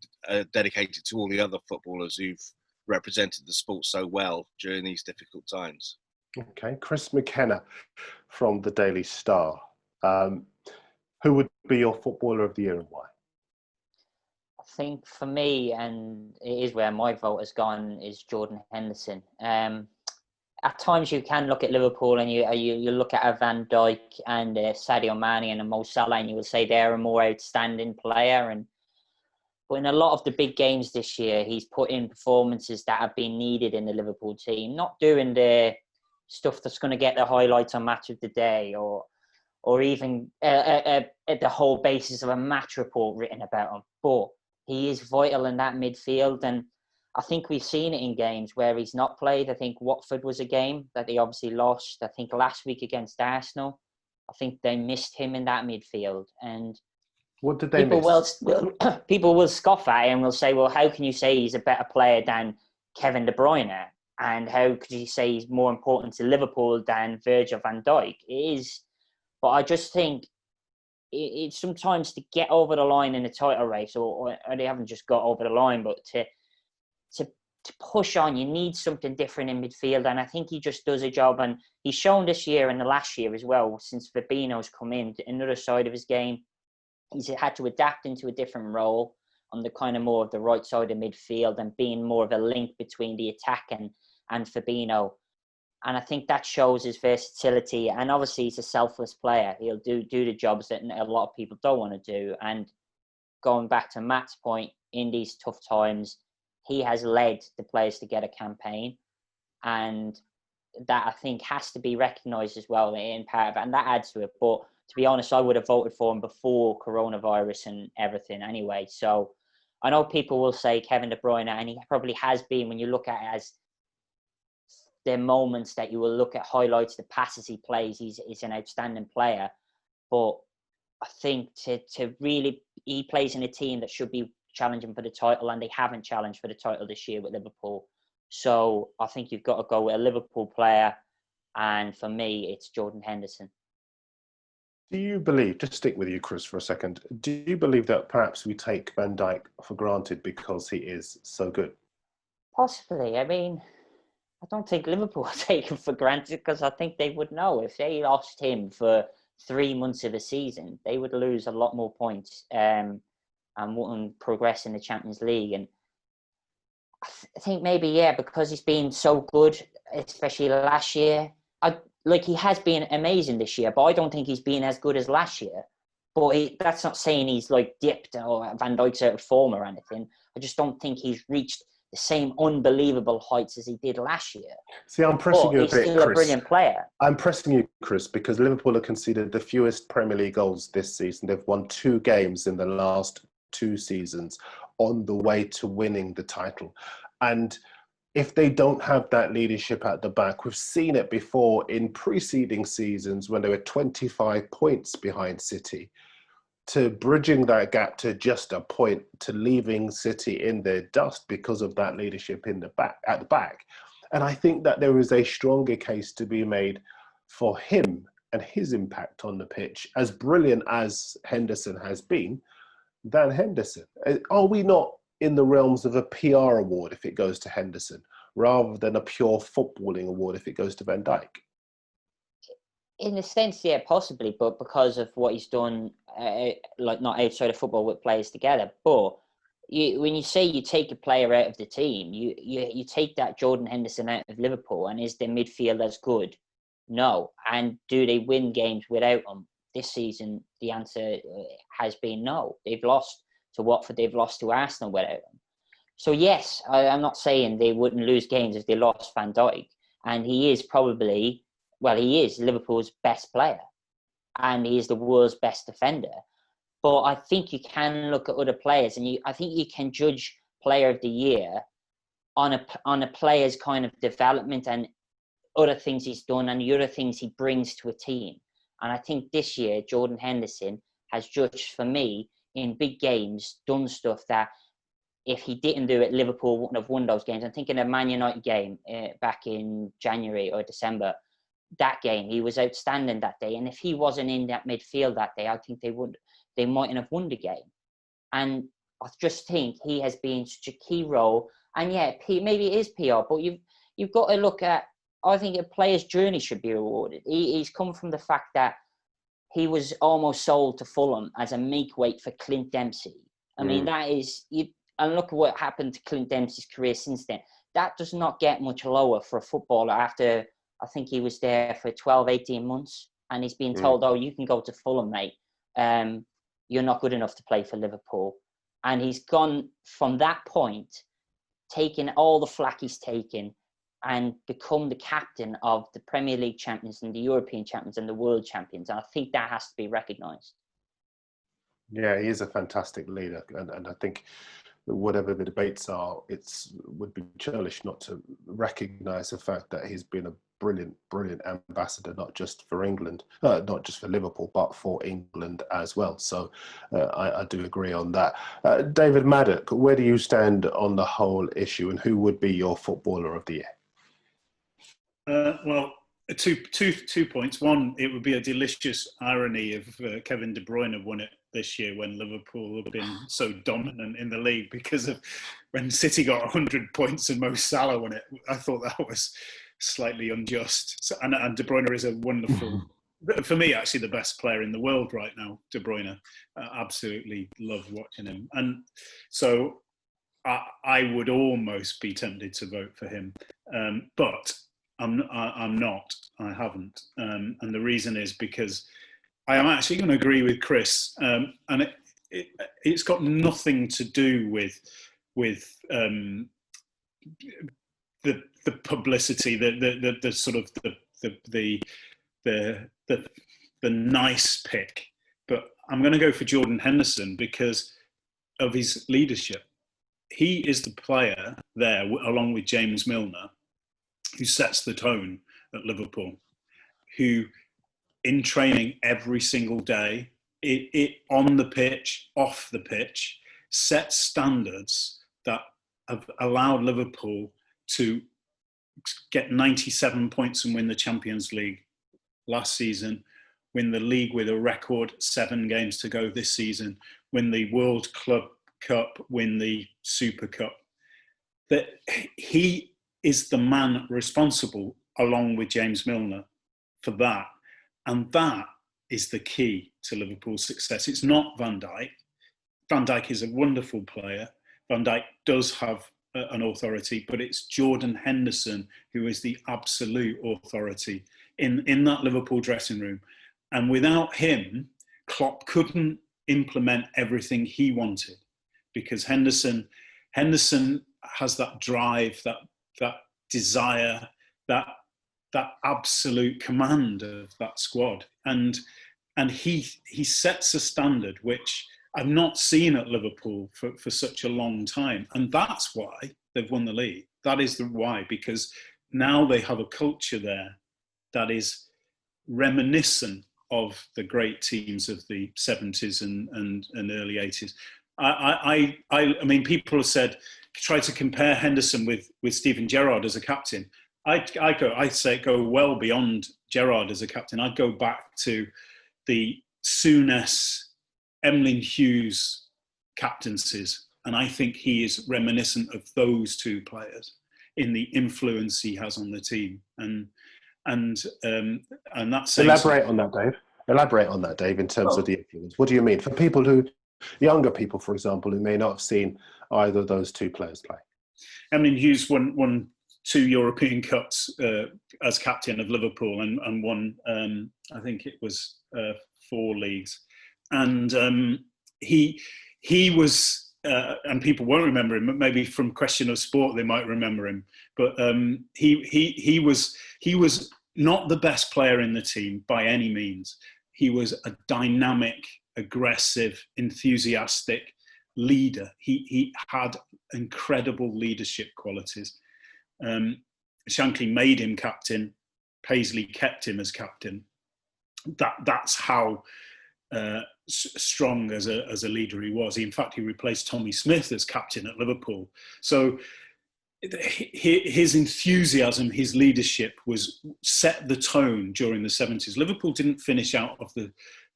dedicate it to all the other footballers who've represented the sport so well during these difficult times. Okay, Chris McKenna from the Daily Star. Who would be your footballer of the year and why? I think for me, and it is where my vote has gone, is Jordan Henderson. At times you can look at Liverpool and you look at a Van Dijk and Sadio Mane and a Mo Salah, and you will say they're a more outstanding player. But in a lot of the big games this year, he's put in performances that have been needed in the Liverpool team. Not doing the stuff that's going to get the highlights on Match of the Day or even the whole basis of a match report written about him. But he is vital in that midfield, and I think we've seen it in games where he's not played. I think Watford was a game that they obviously lost. I think last week against Arsenal, I think they missed him in that midfield. And what did they miss? People will scoff at him and will say, well, how can you say he's a better player than Kevin De Bruyne? And how could you say he's more important to Liverpool than Virgil van Dijk? It is. But I just think it's sometimes to get over the line in a title race, or they haven't just got over the line, but to push on, you need something different in midfield. And I think he just does a job. And he's shown this year and the last year as well, since Fabinho's come in, another side of his game. He's had to adapt into a different role on the kind of more of the right side of midfield and being more of a link between the attack and Fabinho. And I think that shows his versatility. And obviously he's a selfless player. He'll do the jobs that a lot of people don't want to do. And going back to Matt's point, in these tough times, he has led the Players Together campaign. And that, I think, has to be recognised as well in part of it. And that adds to it. But to be honest, I would have voted for him before coronavirus and everything anyway. So I know people will say Kevin De Bruyne, and he probably has been, when you look at it as the moments that you will look at highlights, the passes he plays, he's an outstanding player. But I think to really, he plays in a team that should be challenging for the title, and they haven't challenged for the title this year with Liverpool. So I think you've got to go with a Liverpool player. And for me, it's Jordan Henderson. Do you believe, just stick with you, Chris, for a second, do you believe that perhaps we take Van Dijk for granted because he is so good? Possibly. I mean, I don't think Liverpool take him for granted, because I think they would know if they lost him for 3 months of the season, they would lose a lot more points and wouldn't progress in the Champions League. And I think maybe, because he's been so good, especially last year. He has been amazing this year, but I don't think he's been as good as last year. But that's not saying he's dipped or Van Dijk's out of form or anything. I just don't think he's reached the same unbelievable heights as he did last year. See, I'm pressing you a bit, Chris. He's still a brilliant player. I'm pressing you, Chris, because Liverpool have conceded the fewest Premier League goals this season. They've won 2 games in the last 2 seasons on the way to winning the title. And if they don't have that leadership at the back, we've seen it before in preceding seasons when they were 25 points behind City. to bridging that gap to just a point, to leaving City in their dust because of that leadership in the back, at the back. And I think that there is a stronger case to be made for him and his impact on the pitch, as brilliant as Henderson has been, than Henderson. Are we not in the realms of a PR award if it goes to Henderson, rather than a pure footballing award if it goes to Van Dijk? In a sense, yeah, possibly, but because of what he's done, like not outside of football with players together. But when you say you take a player out of the team, you take that Jordan Henderson out of Liverpool, and is their midfield as good? No. And do they win games without him? This season, the answer has been no. They've lost to Watford, they've lost to Arsenal without him. So yes, I'm not saying they wouldn't lose games if they lost Van Dijk, and he is probably. Well, he is Liverpool's best player, and he is the world's best defender. But I think you can look at other players, and I think you can judge Player of the Year on a player's kind of development and other things he's done and the other things he brings to a team. And I think this year, Jordan Henderson has judged, for me, in big games, done stuff that if he didn't do it, Liverpool wouldn't have won those games. I'm thinking of Man United game back in January or December. That game, he was outstanding that day, and if he wasn't in that midfield that day, I think they mightn't have won the game. And I just think he has been such a key role. And yeah, maybe it is PR, but you've got to look at. I think a player's journey should be rewarded. He's come from the fact that he was almost sold to Fulham as a make weight for Clint Dempsey. I mean, that is and look at what happened to Clint Dempsey's career since then. That does not get much lower for a footballer after. I think he was there for 12, 18 months, and he's been told, oh, you can go to Fulham, mate. You're not good enough to play for Liverpool. And he's gone from that point, taking all the flack he's taken, and become the captain of the Premier League champions and the European champions and the world champions. And I think that has to be recognised. Yeah, he is a fantastic leader. And I think whatever the debates are, would be churlish not to recognise the fact that he's been a brilliant ambassador, not just for England, not just for Liverpool, but for England as well. So I do agree on that. David Maddock, where do you stand on the whole issue, and who would be your footballer of the year? Well, two points. One, it would be a delicious irony if Kevin De Bruyne won it this year when Liverpool have been so dominant in the league, because of when City got 100 points and Mo Salah won it. I thought that was slightly unjust. So, and De Bruyne is a wonderful, for me, actually the best player in the world right now, De Bruyne. Absolutely love watching him. And so I would almost be tempted to vote for him. But I'm not. I haven't. And the reason is because I am actually going to agree with Chris. And it's got nothing to do with the publicity, the sort of the nice pick. But I'm going to go for Jordan Henderson because of his leadership. He is the player there, along with James Milner, who sets the tone at Liverpool, who in training every single day, it on the pitch, off the pitch, sets standards that have allowed Liverpool to get 97 points and win the Champions League last season, win the league with a record 7 games to go this season, win the World Club Cup, win the Super Cup. That he is the man responsible, along with James Milner, for that. And that is the key to Liverpool's success. It's not Van Dijk. Van Dijk is a wonderful player. Van Dijk does have an authority, but it's Jordan Henderson who is the absolute authority in that Liverpool dressing room. And without him, Klopp couldn't implement everything he wanted, because Henderson has that drive, that desire, that absolute command of that squad, and he sets a standard which I've not seen at Liverpool for such a long time, and that's why they've won the league. That is the why, because now they have a culture there that is reminiscent of the great teams of the 70s and early 80s. I mean, people have said, try to compare Henderson with Steven Gerrard as a captain. I'd say go well beyond Gerrard as a captain. I'd go back to the Souness, Emlyn Hughes captaincies, and I think he is reminiscent of those two players in the influence he has on the team. And that's elaborate on that, Dave. In terms of the influence, what do you mean for younger people, for example, who may not have seen either of those two players play? Emlyn Hughes won 2 European Cups as captain of Liverpool and won, I think it was 4 leagues. And he was, and people won't remember him, but maybe from Question of Sport they might remember him. But he was not the best player in the team by any means. He was a dynamic, aggressive, enthusiastic leader. He had incredible leadership qualities. Shankly made him captain. Paisley kept him as captain. That's how strong as a leader he was. In fact, he replaced Tommy Smith as captain at Liverpool. So his enthusiasm, his leadership set the tone during the 70s. Liverpool didn't finish out of the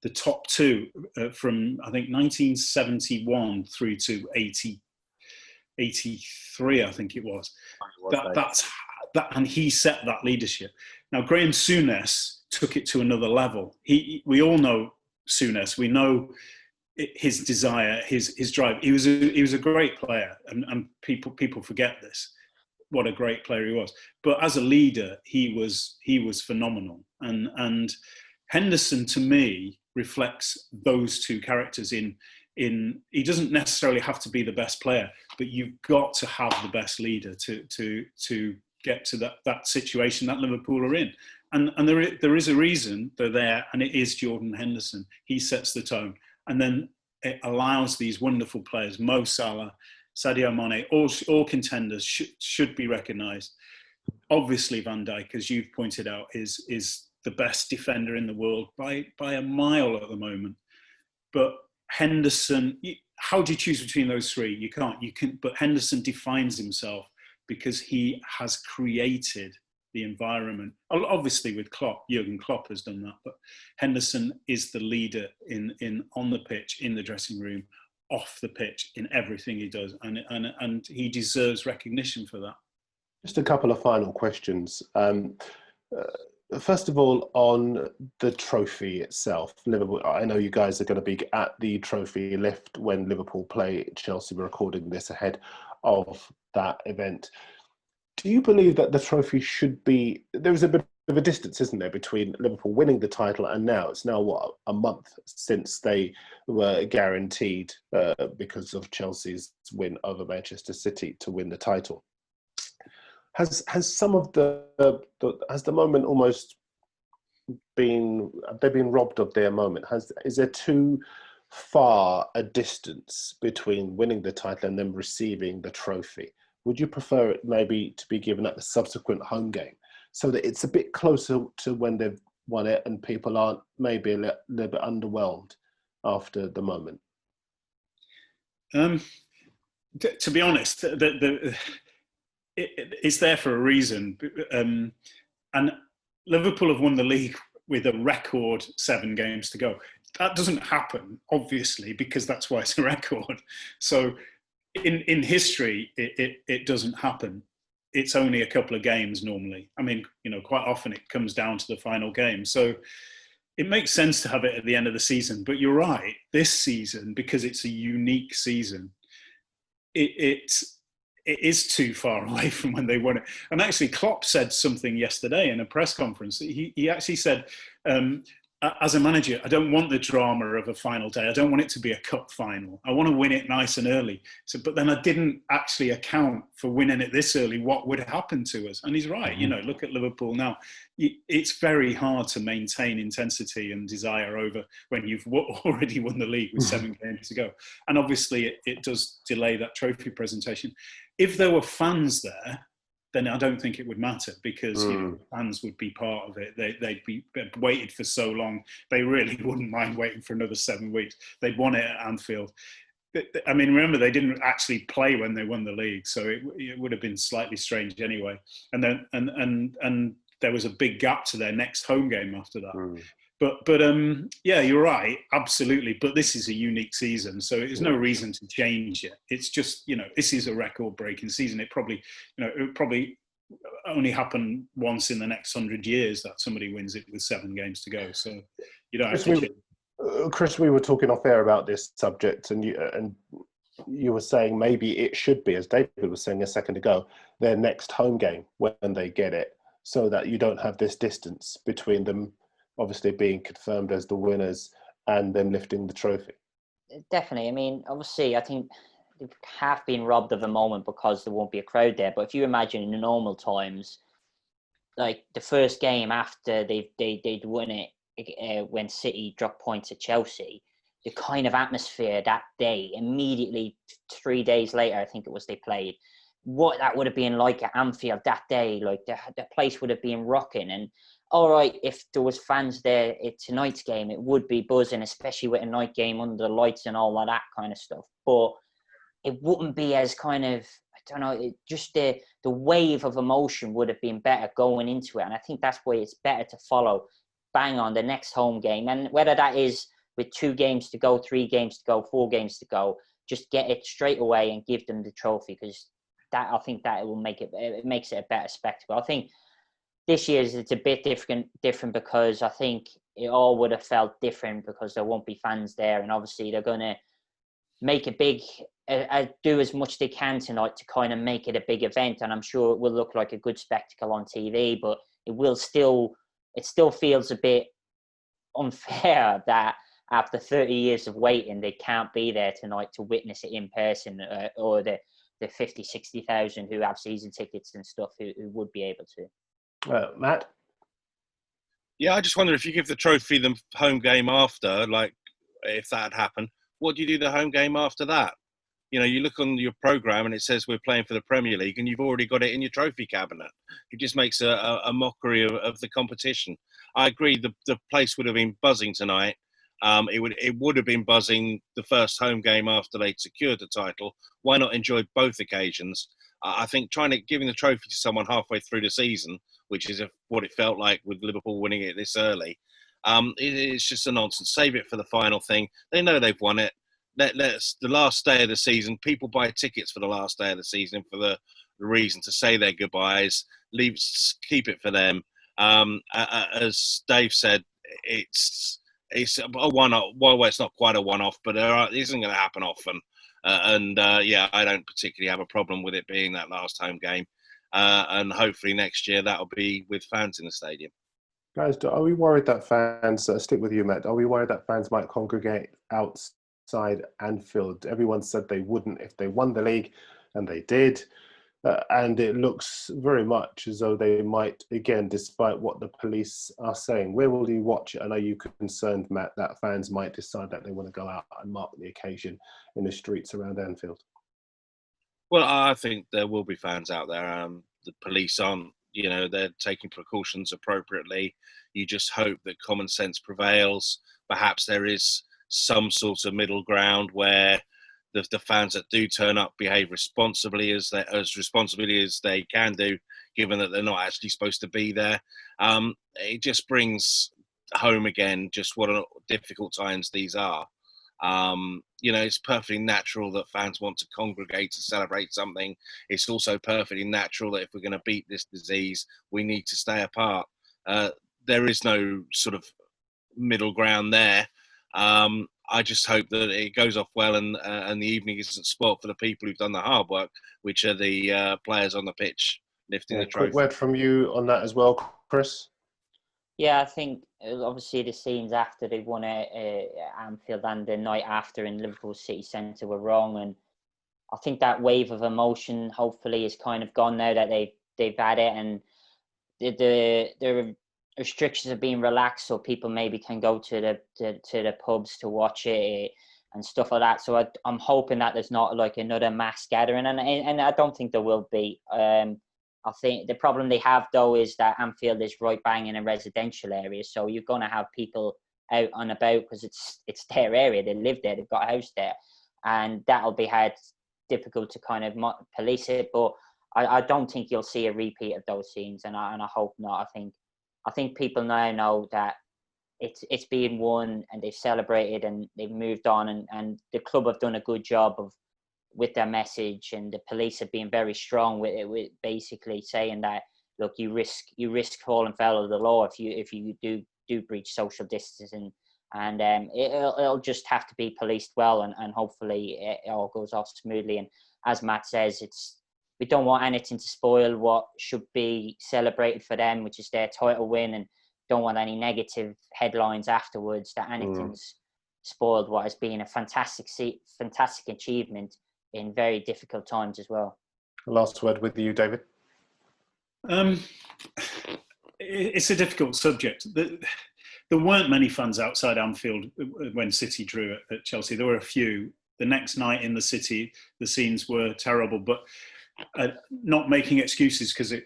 top 2 from, I think, 1971 through to 83, I think it was. And he set that leadership. Now, Graham Souness took it to another level. We all know Souness. We know his desire, his drive. He was a great player, and people forget this. What a great player he was. But as a leader, he was phenomenal. And Henderson, to me, reflects those two characters. He doesn't necessarily have to be the best player, but you've got to have the best leader to get to that situation that Liverpool are in. And there is a reason they're there, and it is Jordan Henderson. He sets the tone. And then it allows these wonderful players, Mo Salah, Sadio Mane, all contenders should be recognised. Obviously, Van Dijk, as you've pointed out, is the best defender in the world by a mile at the moment. But Henderson, how do you choose between those three? You can't. But Henderson defines himself because he has created the environment. Obviously, with Klopp, Jurgen Klopp has done that. But Henderson is the leader in on the pitch, in the dressing room, off the pitch, in everything he does, and he deserves recognition for that. Just a couple of final questions. First of all, on the trophy itself, Liverpool. I know you guys are going to be at the trophy lift when Liverpool play Chelsea. We're recording this ahead of that event. Do you believe that the trophy should be? There is a bit of a distance, isn't there, between Liverpool winning the title and now? It's now what, a month since they were guaranteed because of Chelsea's win over Manchester City to win the title. Has some of has the moment almost been? Have they been robbed of their moment? Is there too far a distance between winning the title and then receiving the trophy? Would you prefer it maybe to be given at the subsequent home game, so that it's a bit closer to when they've won it and people aren't maybe a little bit underwhelmed after the moment? To be honest, it's there for a reason. And Liverpool have won the league with a record 7 games to go. That doesn't happen, obviously, because that's why it's a record. So in history, it doesn't happen. It's only a couple of games normally. I mean, quite often it comes down to the final game. So it makes sense to have it at the end of the season. But you're right, this season, because it's a unique season, it is too far away from when they won it. And actually, Klopp said something yesterday in a press conference. He actually said, as a manager, I don't want the drama of a final day. I don't want it to be a cup final. I want to win it nice and early. But then I didn't actually account for winning it this early, what would happen to us. And he's right. Look at Liverpool now. It's very hard to maintain intensity and desire over when you've already won the league with 7 games to go. And obviously it does delay that trophy presentation. If there were fans there, then I don't think it would matter, because fans would be part of it. They'd be waited for so long. They really wouldn't mind waiting for another 7 weeks. They'd want it at Anfield. I mean, remember, they didn't actually play when they won the league, so it would have been slightly strange anyway. And then and there was a big gap to their next home game after that. But yeah, you're right, absolutely. But this is a unique season, so there's no reason to change it. It's just, this is a record-breaking season. It probably only happen once in the next 100 years that somebody wins it with 7 games to go. So you don't have to change. Chris, we were talking off air about this subject, and you were saying maybe it should be, as David was saying a second ago, their next home game when they get it, so that you don't have this distance between them obviously being confirmed as the winners and them lifting the trophy. Definitely. I mean, obviously, I think they have been robbed of a moment because there won't be a crowd there. But if you imagine in the normal times, like the first game after they'd won it, when City dropped points at Chelsea, the kind of atmosphere that day, immediately 3 days later, I think it was, they played, what that would have been like at Anfield that day, like the place would have been rocking. And all right, if there was fans there at tonight's game, it would be buzzing, especially with a night game under the lights and all of that kind of stuff. But it wouldn't be as kind of, I don't know, just the wave of emotion would have been better going into it. And I think that's why it's better to follow bang on the next home game. And whether that is with 2 games to go, 3 games to go, 4 games to go, just get it straight away and give them the trophy, because I think that will make it makes it a better spectacle. I think this year's it's a bit different because I think it all would have felt different because there won't be fans there, and obviously they're going to make a big do as much they can tonight to kind of make it a big event, and I'm sure it will look like a good spectacle on TV, but it still feels a bit unfair that after 30 years of waiting, they can't be there tonight to witness it in person, or the 50, 60,000 who have season tickets and stuff who would be able to. Matt? Yeah, I just wonder if you give the trophy the home game after, like if that had happened, what do you do the home game after that? You look on your programme and it says we're playing for the Premier League and you've already got it in your trophy cabinet. It just makes a mockery of the competition. I agree the place would have been buzzing tonight. It would have been buzzing the first home game after they'd secured the title. Why not enjoy both occasions? I think giving the trophy to someone halfway through the season, which is what it felt like with Liverpool winning it this early, it's just a nonsense. Save it for the final thing. They know they've won it. Let's the last day of the season. People buy tickets for the last day of the season for the reason to say their goodbyes. Keep it for them. As Dave said, it's a one-off. Well, it's not quite a one-off, but it isn't going to happen often. Yeah, I don't particularly have a problem with it being that last home game. And hopefully next year that'll be with fans in the stadium. Guys, are we worried that fans, stick with you, Matt, are we worried that fans might congregate outside Anfield? Everyone said they wouldn't if they won the league, and they did. And it looks very much as though they might, again, despite what the police are saying. Where will you watch it? And are you concerned, Matt, that fans might decide that they want to go out and mark the occasion in the streets around Anfield? Well, I think there will be fans out there. The police aren't, they're taking precautions appropriately. You just hope that common sense prevails. Perhaps there is some sort of middle ground where the fans that do turn up behave responsibly as responsibly as they can do, given that they're not actually supposed to be there. It just brings home again just what difficult times these are. It's perfectly natural that fans want to congregate to celebrate something. It's also perfectly natural that if we're going to beat this disease, we need to stay apart. There is no sort of middle ground there. I just hope that it goes off well and the evening isn't spoilt for the people who've done the hard work, which are the players on the pitch lifting the trophy. Quick word from you on that as well, Chris. Yeah, I think obviously the scenes after they won at Anfield and the night after in Liverpool City Centre were wrong, and I think that wave of emotion hopefully is kind of gone now that they've had it, and the restrictions are being relaxed, so people maybe can go to the pubs to watch it and stuff like that. So I'm hoping that there's not like another mass gathering, and I don't think there will be. I think the problem they have, though, is that Anfield is right bang in a residential area, so you're going to have people out and about because it's their area. They live there. They've got a house there, and that'll be difficult to kind of police it. But I don't think you'll see a repeat of those scenes, and I hope not. I think people now know that it's being won, and they've celebrated and they've moved on, and the club have done a good job with their message, and the police have been very strong with it, with basically saying that, look, you risk falling foul of the law if you do breach social distancing, and it'll just have to be policed well, and hopefully it all goes off smoothly. And as Matt says, we don't want anything to spoil what should be celebrated for them, which is their title win, and don't want any negative headlines afterwards that anything's spoiled what has been a fantastic achievement in very difficult times as well. Last word with you, David. It's a difficult subject. There weren't many fans outside Anfield when City drew at Chelsea. There were a few. The next night in the city, the scenes were terrible, but not making excuses because it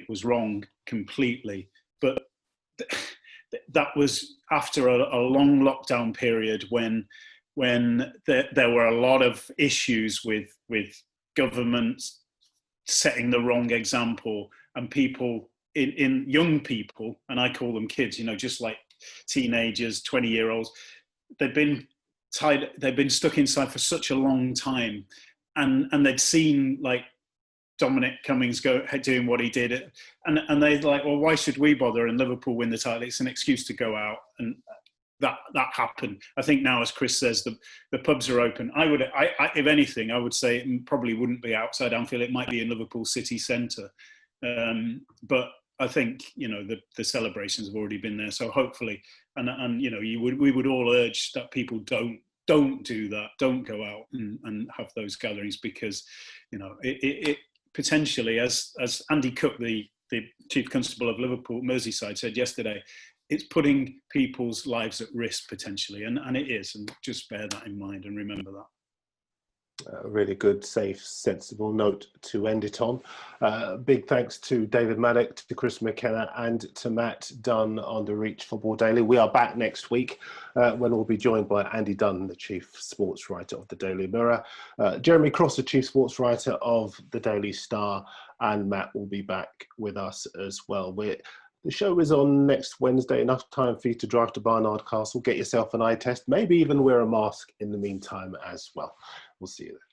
was wrong completely. But that was after a long lockdown period when there were a lot of issues with governments setting the wrong example, and people in young people, and I call them kids, just like teenagers, 20-year-olds, they've been stuck inside for such a long time, and they'd seen like Dominic Cummings doing what he did, and they're like, well, why should we bother? And Liverpool win the title. It's an excuse to go out, and that happened. I think now, as Chris says, the pubs are open. I if anything, I would say it probably wouldn't be outside Anfield. It might be in Liverpool city centre, but I think the celebrations have already been there. So hopefully, and we would all urge that people don't do that. Don't go out and have those gatherings, because it potentially, as Andy Cook, the Chief Constable of Liverpool Merseyside, said yesterday, it's putting people's lives at risk potentially, and it is, and just bear that in mind and remember that. A really good, safe, sensible note to end it on. Big thanks to David Maddock, to Chris McKenna, and to Matt Dunn on the Reach Football Daily. We are back next week when we'll be joined by Andy Dunn, the Chief Sports Writer of the Daily Mirror, Jeremy Cross, the Chief Sports Writer of the Daily Star, and Matt will be back with us as well. The show is on next Wednesday. Enough time for you to drive to Barnard Castle, get yourself an eye test, maybe even wear a mask in the meantime as well. We'll see you there.